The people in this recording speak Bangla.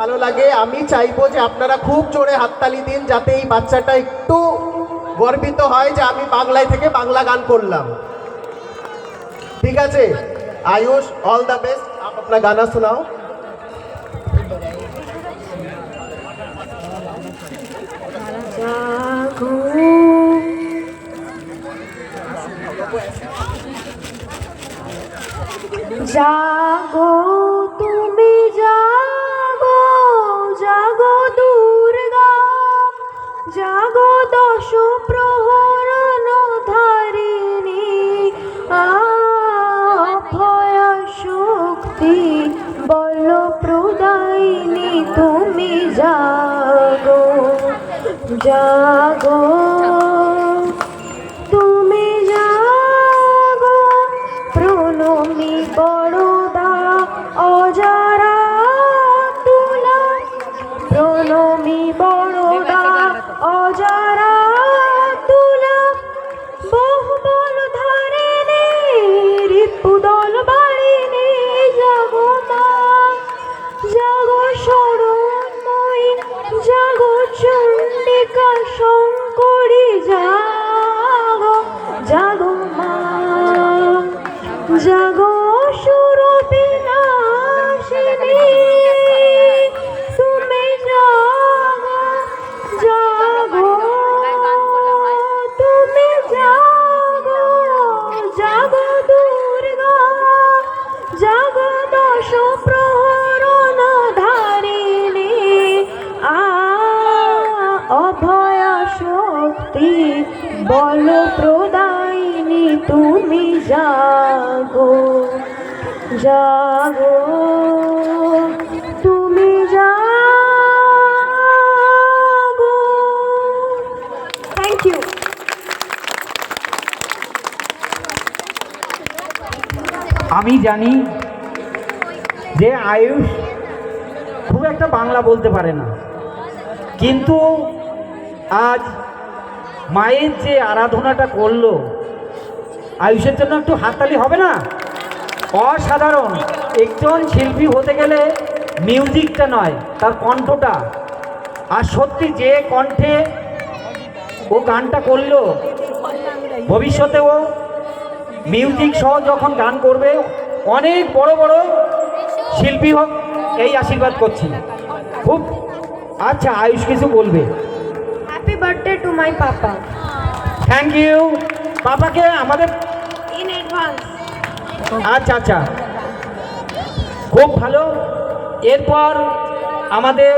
ভালো লাগে। আমি চাইবো যে আপনারা খুব জোরে হাততালি দিন, যাতে এই বাচ্চাটা একটু গর্বিত হয় যে আমি বাংলায় থেকে বাংলা গান করলাম। ঠিক আছে आयुष, ऑल द बेस्ट। आप अपना गाना सुनाओ। जागो তুমি जागो जागो दुर्गा, जागो दश प्रहरण धारिणी, अभय शक्ति बल प्रदायिनी তুমি जागो जागो তুমি जागो, প্রণমী বড়দা অজারা তুলা, প্রণমী বড়দা অজারা তুলা, বহুবল ধারিণী রিপুদল বাড়িনী, জাগো মা জাগো শরণময়ী, জাগো চণ্ডিকা শঙ্করী, জাগো জাগো মা জাগো সুরবিনাশিনী, তুমি জাগো জাগো, তুমি জাগো জাগো দুর্গা, জাগো দশ প্রহরণ ধারিণী, অভয় শক্তি বল প্রদায়িনী, তুমি জাগো জাগো, তুমি জাগো। Thank you. আমি জানি যে আয়ুষ খুব একটা বাংলা বলতে পারে না, কিন্তু আজ মায়ের যে আরাধনাটা করলো, আয়ুষের জন্য একটু হাততালি হবে না? অসাধারণ। একজন শিল্পী হতে গেলে মিউজিকটা নয়, তার কণ্ঠটা। আর সত্যি যে কণ্ঠে ও গানটা করলো, ভবিষ্যতে ও মিউজিক সহ যখন গান করবে, অনেক বড় বড় শিল্পী হোক, এই আশীর্বাদ করছি। খুব আচ্ছা, আয়ুষ কিছু বলবে। Happy birthday to my papa. Thank you. পাপাকে আমাদের ইন অ্যাডভান্স। আচ্ছা আচ্ছা, খুব ভালো। এরপর আমাদের